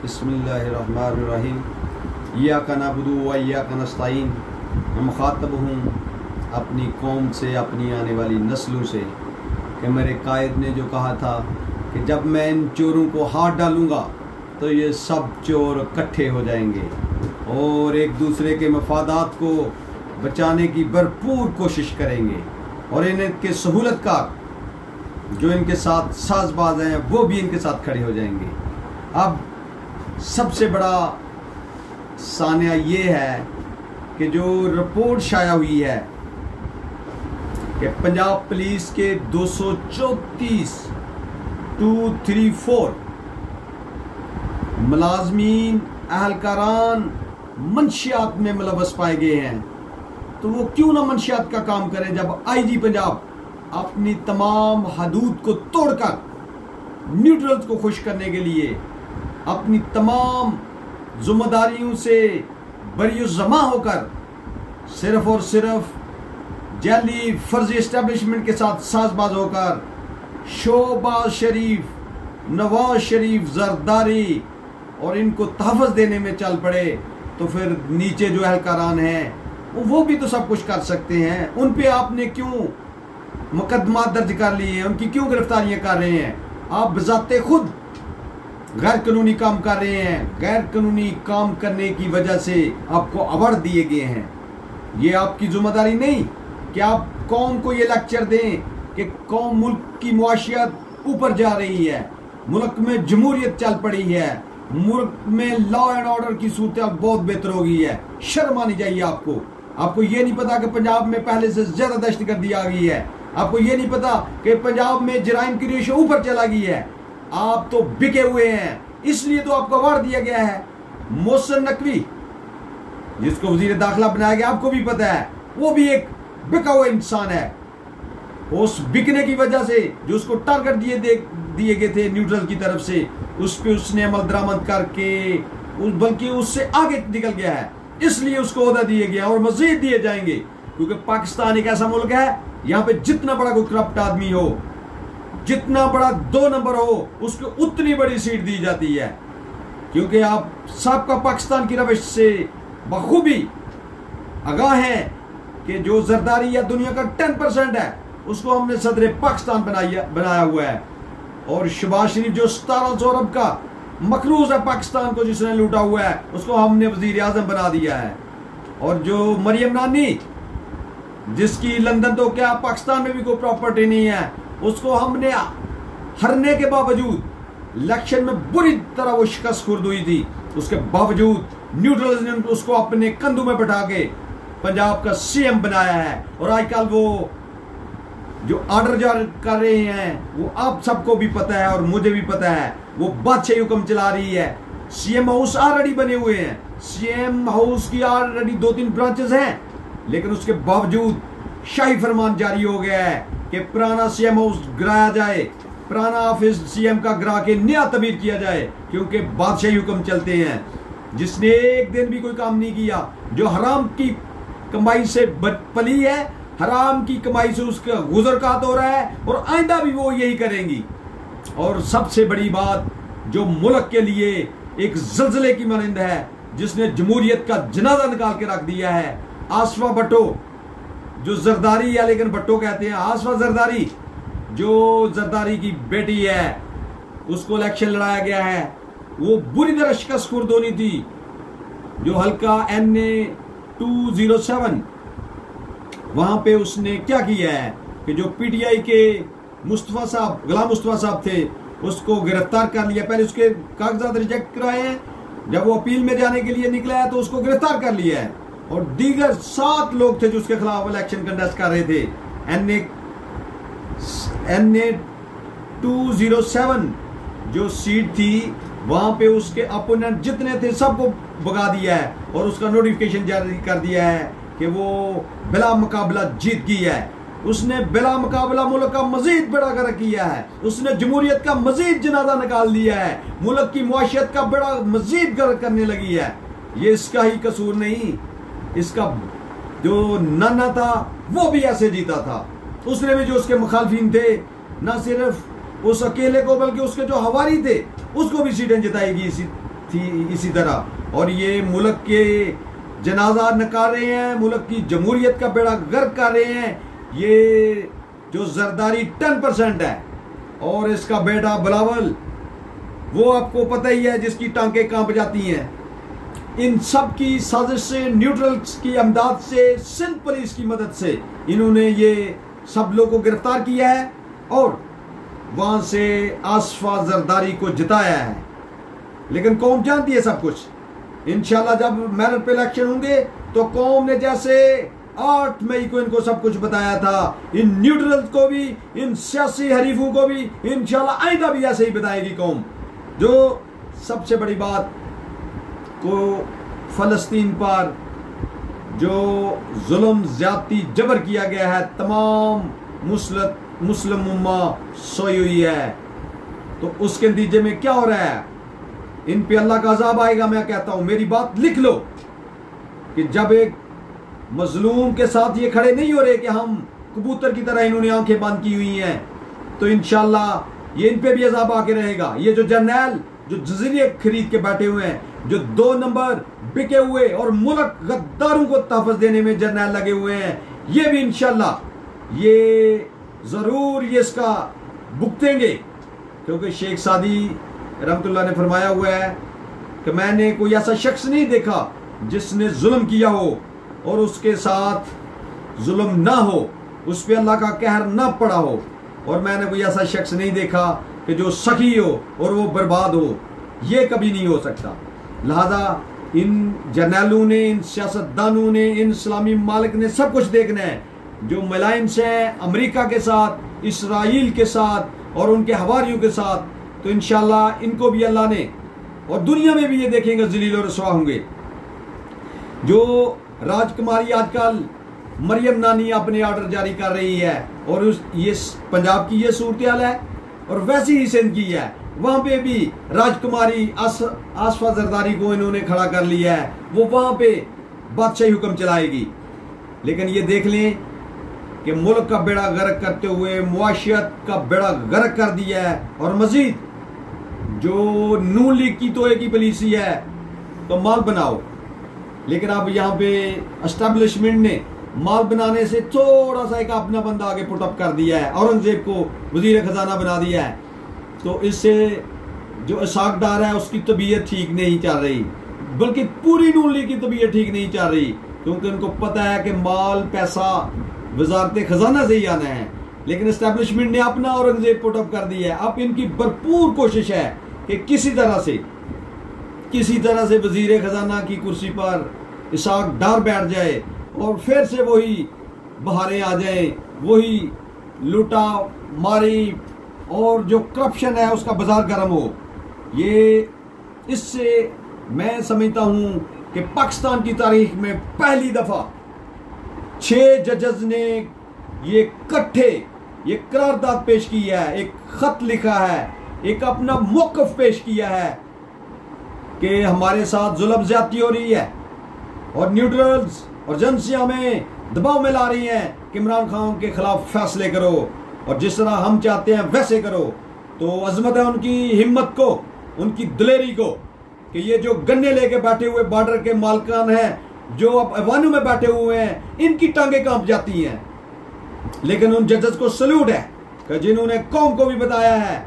बिस्मिल्लाहिर्रहमानिर्रहीम। इय्याका नअबुदु व इय्याका नस्तईन। मैं मुखातब हूँ अपनी कौम से, अपनी आने वाली नस्लों से, कि मेरे कायद ने जो कहा था कि जब मैं इन चोरों को हाथ डालूँगा तो ये सब चोर इकट्ठे हो जाएंगे और एक दूसरे के मफादात को बचाने की भरपूर कोशिश करेंगे और इनके सहूलतकार जो इनके साथ साजबाज हैं वो भी इनके साथ खड़े हो जाएंगे। अब सबसे बड़ा सानिया ये है कि जो रिपोर्ट शाया हुई है कि पंजाब पुलिस के 234 मुलाजमीन अहलकारान मंशियात में मुलव्वस पाए गए हैं। तो वो क्यों ना मंशियात का काम करें जब आईजी पंजाब अपनी तमाम हदूद को तोड़कर न्यूट्रल्स को खुश करने के लिए अपनी तमाम जिम्मेदारियों से बरियुज़्ज़मा होकर सिर्फ और सिर्फ जाली फर्जी एस्टेब्लिशमेंट के साथ साजबाज होकर शोबाज शरीफ, नवाज शरीफ, जरदारी और इनको तहफ़्फ़ुज़ देने में चल पड़े, तो फिर नीचे जो अहलकारान हैं वो भी तो सब कुछ कर सकते हैं। उन पे आपने क्यों मुकदमा दर्ज कर लिए हैं, उनकी क्यों गिरफ्तारियां कर रहे हैं? आप बजाते खुद गैर कानूनी काम कर रहे हैं। गैर कानूनी काम करने की वजह से आपको अवार्ड दिए गए हैं। ये आपकी जिम्मेदारी नहीं कि आप कौम को ये लेक्चर दें कि कौम मुल्क की मुआशियत ऊपर जा रही है, मुल्क में जमहूरियत चल पड़ी है, मुल्क में लॉ एंड ऑर्डर की सूरत बहुत बेहतर हो गई है। शर्म आनी चाहिए आपको। आपको ये नहीं पता कि पंजाब में पहले से ज्यादा दहशतगर्दी आ गई है। आपको ये नहीं पता कि पंजाब में जराइम की रेशो ऊपर चला गई है। आप तो बिके हुए हैं, इसलिए तो आपको अवार्ड दिया गया है। मोहसिन नकवी जिसको वजीर दाखिला बनाया गया, आपको भी पता है, वो भी एक बिका हुआ इंसान है। उस बिकने की वजह से जो उसको टारगेट दिए गए थे न्यूट्रल की तरफ से, उस पर उसने अमल दरामद करके बल्कि उससे आगे निकल गया है, इसलिए उसको ओहदा दिए गया और मजीद दिए जाएंगे। क्योंकि पाकिस्तान एक ऐसा मुल्क है यहाँ पे जितना बड़ा कोई करप्ट आदमी हो, जितना बड़ा 2 नंबर हो, उसको उतनी बड़ी सीट दी जाती है। क्योंकि आप सबका पाकिस्तान की रविश से बखूबी आगाह हैं कि जो जरदारी या दुनिया का 10% है उसको हमने सदर पाकिस्तान बनाया हुआ है। और शहबाज शरीफ जो 1700 अरब का मकरूज है पाकिस्तान को जिसने लूटा हुआ है, उसको हमने वजीर आजम बना दिया है। और जो मरियम नानी जिसकी लंदन तो क्या पाकिस्तान में भी कोई प्रॉपर्टी नहीं है, उसको हमने हरने के बावजूद इलेक्शन में बुरी तरह वो शिकस्त खुर्द हुई थी, उसके बावजूद न्यूट्रल्स ने उसको अपने कंधों में बैठा के पंजाब का सीएम बनाया है। और आजकल वो जो ऑर्डर जारी कर रहे हैं वो आप सबको भी पता है और मुझे भी पता है, वो बादशाही हुक्म चला रही है। सीएम हाउस ऑलरेडी बने हुए हैं, सीएम हाउस की ऑलरेडी 2-3 ब्रांचेस हैं, लेकिन उसके बावजूद शाही फरमान जारी हो गया है कि पुराना सीएम हाउस गिराया जाए, पुराना ऑफिस सीएम का गिरा के नया तमीर किया जाए, क्योंकि बादशाही हुक्म चलते हैं। जिसने एक दिन भी कोई काम नहीं किया, जो हराम की कमाई से पली है, हराम की कमाई से उसका गुजर कात हो रहा है और आइंदा भी वो यही करेंगी। और सबसे बड़ी बात जो मुल्क के लिए एक जल्जले की मानंद है, जिसने जमहूरियत का जनाजा निकाल के रख दिया है, आसफा भट्टो जो जरदारी है लेकिन भट्टो कहते हैं, आसफा जरदारी जो जरदारी की बेटी है, उसको इलेक्शन लड़ाया गया है। वो बुरी तरह शिकस्त खुर्द होनी थी। जो हल्का NA 207 वहां पे उसने क्या किया है कि जो PTI के मुस्तफा साहब, गुलाम मुस्तफा साहब थे, उसको गिरफ्तार कर लिया। पहले उसके कागजात रिजेक्ट कराए हैं, जब वो अपील में जाने के लिए निकला है तो उसको गिरफ्तार कर लिया है। और दीगर 7 लोग थे जो उसके खिलाफ इलेक्शन कंटेस्ट कर रहे थे। NA 207 जो सीट थी वहां पे उसके अपोनेंट जितने थे सबको भगा दिया है और उसका नोटिफिकेशन जारी कर दिया है कि वो बिला मुकाबला जीत गया है। उसने बिला मुकाबला मुल्क का मजीद बड़ा कर किया है, उसने जमहूरियत का मजीद जनाजा निकाल दिया है, मुल्क की मुआशियत का बड़ा मजीद गर्क करने लगी है। ये इसका ही कसूर नहीं, इसका जो नाना था वो भी ऐसे जीता था। उसने भी जो उसके मुखालफिन थे, न सिर्फ उस अकेले को बल्कि उसके जो हवारी थे उसको भी सीटें जिताई गई थी इसी तरह। और ये मुल्क के जनाजा नकार रहे हैं, मुल्क की जमहूरियत का बेड़ा गर्क कर रहे हैं। ये जो जरदारी 10% है और इसका बेटा बिलावल, वो आपको पता ही है, जिसकी टांकें कांप जाती हैं। इन सब की साजिश से, न्यूट्रल्स की अमदाद से, सिंध पुलिस की मदद से इन्होंने ये सब लोगों को गिरफ्तार किया है और वहां से आसफा जरदारी को जिताया है। लेकिन कौम जानती है सब कुछ। इंशाल्लाह जब मेरिट पे इलेक्शन होंगे तो कौम ने जैसे 8 मई को इनको सब कुछ बताया था, इन न्यूट्रल्स को भी, इन सियासी हरीफों को भी इंशाल्लाह आइंदा भी ऐसे ही बताएगी कौम। जो सबसे बड़ी बात को फलस्तीन पर जो जुल्म, ज्यादती, जबर किया गया है, तमाम मुस्लिम उम्मा सोई हुई है। तो उसके नतीजे में क्या हो रहा है? इन पे अल्लाह का अज़ाब आएगा। मैं कहता हूं, मेरी बात लिख लो कि जब एक मजलूम के साथ ये खड़े नहीं हो रहे कि हम कबूतर की तरह इन्होंने आंखें बंद की हुई हैं, तो इंशाल्लाह ये इन पे भी अज़ाब आके रहेगा। ये जो जर्नैल जो जजीरे खरीद के बैठे हुए हैं, जो 2 नंबर बिके हुए और मुल्क गद्दारों को तहफ़्फ़ुज़ देने में जर्नैल लगे हुए हैं, ये भी इंशाल्लाह ये जरूर ये इसका भुगतेंगे। क्योंकि शेख सादी रहमतुल्लाह ने फरमाया हुआ है कि मैंने कोई ऐसा शख्स नहीं देखा जिसने जुल्म किया हो और उसके साथ जुल्म ना हो, उस पर अल्लाह का कहर ना पड़ा हो, और मैंने कोई ऐसा शख्स नहीं देखा कि जो सखी हो और वो बर्बाद हो। ये कभी नहीं हो सकता। लिहाजा इन जर्नैलों ने, इन सियासतदानों ने, इन इस्लामी मालिक ने सब कुछ देखना है। जो मुलायम्स हैं अमेरिका के साथ, इसराइल के साथ और उनके हवारियों के साथ, तो इंशाल्लाह इनको भी अल्लाह ने, और दुनिया में भी ये देखेंगे, जलील और रसवा होंगे। जो राजकुमारी आजकल मरियम नानी अपने ऑर्डर जारी कर रही है और ये पंजाब की ये सूरत हाल है, और वैसी ही सिंध की है। वहां पे भी राजकुमारी आसफा जरदारी को इन्होंने खड़ा कर लिया है, वो वहां पे बादशाही हुक्म चलाएगी। लेकिन ये देख लें कि मुल्क का बेड़ा गर्क करते हुए मुआशियत का बेड़ा गर्क कर दिया है। और मजीद जो नून लीग की तो एक ही पॉलिसी है, तो माल बनाओ, लेकिन अब यहाँ पे एस्टेब्लिशमेंट ने माल बनाने से थोड़ा सा एक अपना बंदा आगे पुटअप कर दिया है, औरंगजेब को वजीर खजाना बना दिया है। तो इससे जो इसाकदार है उसकी तबीयत ठीक नहीं चल रही, बल्कि पूरी नून लीग की तबीयत ठीक नहीं चल रही, क्योंकि उनको पता है कि माल पैसा वजारत खजाना से ही आना है। लेकिन एस्टेब्लिशमेंट ने अपना औरंगजेब पुटअप कर दिया है। अब इनकी भरपूर कोशिश है कि किसी तरह से वजीर खजाना की कुर्सी पर इसाक डार बैठ जाए और फिर से वही बहारें आ जाए, वही लूटा मारी और जो करप्शन है उसका बाजार गर्म हो। ये इससे मैं समझता हूं कि पाकिस्तान की तारीख में पहली दफा 6 जजेस ने ये इकट्ठे ये करारदाद पेश की है, एक खत लिखा है, एक अपना मौक़िफ़ पेश किया है कि हमारे साथ जुल्म ज्यादती हो रही है और न्यूट्रल्स और एजेंसियां हमें दबाव में ला रही हैं कि इमरान खान के खिलाफ फैसले करो और जिस तरह हम चाहते हैं वैसे करो। तो अजमत है उनकी हिम्मत को, उनकी दिलेरी को, कि ये जो गन्ने लेके बैठे हुए बॉर्डर के मालकान हैं, जो अब ऐवानों में बैठे हुए हैं, इनकी टांगें कांप जाती हैं। लेकिन उन जजेस को सल्यूट है कि जिन्होंने कौम को भी बताया है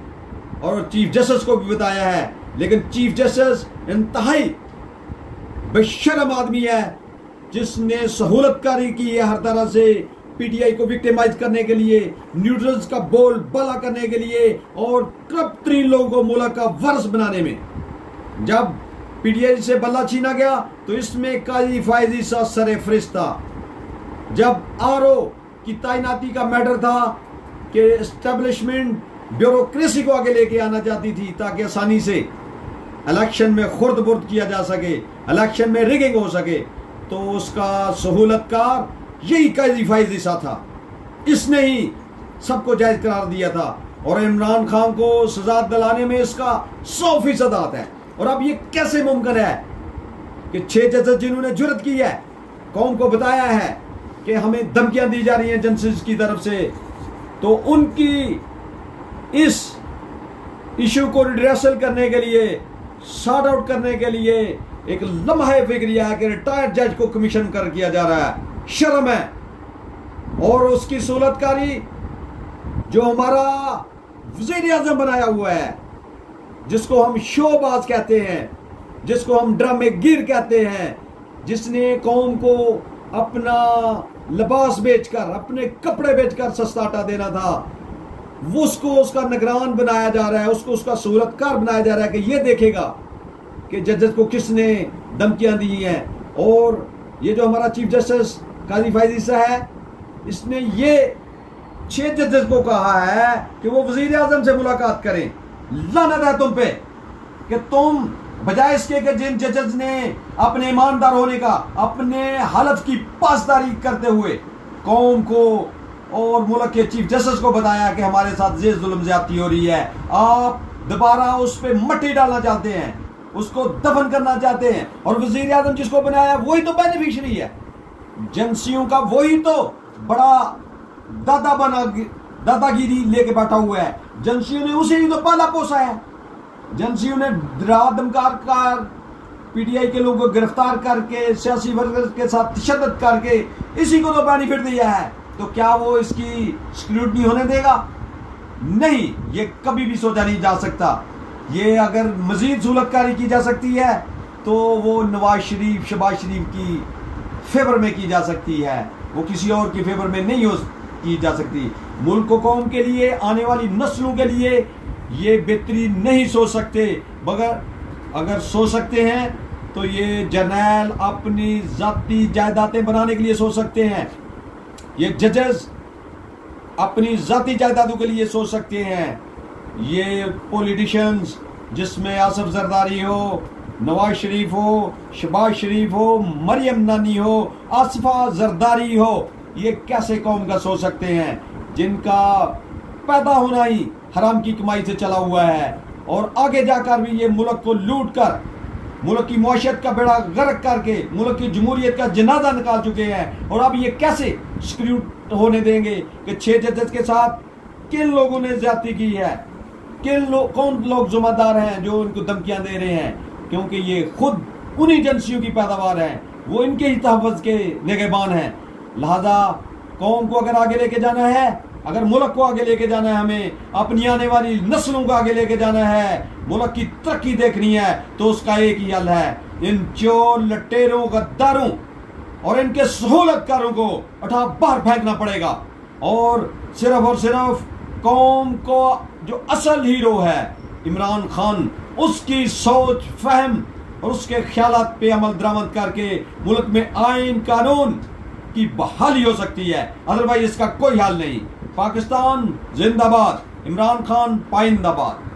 और चीफ जस्टिस को भी बताया है। लेकिन चीफ जस्टिस इंतहाई बेशर्म आदमी है, जिसने सहूलतकारी की है हर तरह से पीटीआई को विक्टिमाइज करने के लिए, न्यूट्रल्स का बोल बाला करने के लिए और करप्ट तरीन लोगों को मुल्क का वारिस बनाने में। जब पीटीआई से बल्ला छीना गया तो इसमें काजी फायजी सा सरे फरिश्त था। जब आरओ की तैनाती का मैटर था कि एस्टेब्लिशमेंट ब्यूरोक्रेसी को आगे लेके आना चाहती थी ताकि आसानी से इलेक्शन में खुर्द बुर्द किया जा सके, इलेक्शन में रिगिंग हो सके, तो उसका सहूलतकार यही काजी फायजी सा था। इसने ही सबको जायज करार दिया था और इमरान खान को सजा दिलाने में इसका 100% हाथ है। और अब ये कैसे मुमकिन है कि 6 जजेस जिन्होंने जुर्रत की है, कौम को बताया है कि हमें धमकियां दी जा रही हैं जस्टिस की तरफ से, तो उनकी इस इशू को रिड्रेसल करने के लिए सॉर्ट आउट करने के लिए एक लम्हा फिक्रिया है कि रिटायर्ड जज को कमीशन कर किया जा रहा है। शर्म है। और उसकी सूलतकारी जो हमारा वज़ीर आज़म बनाया हुआ है, जिसको हम शोबाज कहते हैं, जिसको हम ड्रामे गिर कहते हैं, जिसने कौम को अपना लिबास बेचकर, अपने कपड़े बेचकर सस्ता आटा देना था, वो उसको उसका निगरान बनाया जा रहा है, उसको उसका सूरतकार बनाया जा रहा है कि ये देखेगा कि जजेस को किसने धमकियां दी हैं। और ये जो हमारा चीफ जस्टिस काजी फैजी सा है, इसने ये 6 जजेस को कहा है कि वो वजीर आजम से मुलाकात करें। लानत है तुम पे कि तुम बजाय इसके कि जिन जजेस ने अपने ईमानदार होने का, अपने हलफ की पासदारी करते हुए कौम को और मुल्क के चीफ जस्टिस को बताया कि हमारे साथ ये जुल्म ज्यादती हो रही है, आप दोबारा उस पर मट्टी डालना चाहते हैं, उसको दफन करना चाहते हैं। और वजीर आजम जिसको बनाया वही तो बेनिफिशियरी है, एजेंसियों का वही तो बड़ा दादागिरी लेके बैठा हुआ है। एजेंसियों ने उसे ही तो पाला पोसा है। एजेंसियों ने धमकार कर पीटीआई के लोगों को गिरफ्तार करके, सियासी वर्कर्स के साथ तशद्दुद करके इसी को तो बेनिफिट दिया है। तो क्या वो इसकी स्क्रूटनी होने देगा? नहीं, ये कभी भी सोचा नहीं जा सकता। ये अगर मजीद सूलतकारी की जा सकती है तो वो नवाज शरीफ, शहबाज शरीफ की फेवर में की जा सकती है, वो किसी और की फेवर में नहीं की जा सकती। मुल्क को, कौम के लिए, आने वाली नस्लों के लिए ये बेहतरी नहीं सोच सकते। मगर अगर सोच सकते हैं तो ये जर्नैल अपनी जाती जायदादें बनाने के लिए सोच सकते हैं, ये जजेस अपनी जाती जायदादों के लिए सोच सकते हैं, ये पॉलिटिशियंस जिसमें आसिफ जरदारी हो, नवाज शरीफ हो, शहबाज शरीफ हो, मरियम नानी हो, आसिफा जरदारी हो, ये कैसे कौम का सोच सकते हैं जिनका पैदा होना ही हराम की कमाई से चला हुआ है और आगे जाकर भी ये मुल्क को लूट कर, मुल्क की मुआशरत का बेड़ा गर्क करके मुल्क की जमहूरियत का जनाजा निकाल चुके हैं। और अब ये कैसे स्क्रूट होने देंगे कि 6 जजेस के साथ किन लोगों ने ज्यादती की है, कौन लोग जिम्मेदार हैं जो इनको धमकियां दे रहे हैं, क्योंकि ये खुद उन्हीं एजेंसियों की पैदावार है, वो इनके ही तहफ़्फ़ुज़ के निगहबान हैं। लिहाजा कौम को अगर आगे लेके जाना है, अगर मुल्क को आगे लेके जाना है, हमें अपनी आने वाली नस्लों को आगे लेके जाना है, मुल्क की तरक्की देखनी है, तो उसका एक ही हल है, इन चोर लटेरों, गद्दारों और इनके सहूलतकारों को उठा बाहर फेंकना पड़ेगा। और सिर्फ कौम को जो असल हीरो है इमरान खान, उसकी सोच, फहम और उसके ख्यालात पे अमल दरामद करके मुल्क में आइन कानून की बहाली हो सकती है, अदरवाइज इसका कोई हाल नहीं। पाकिस्तान जिंदाबाद, इमरान खान पाइंदाबाद।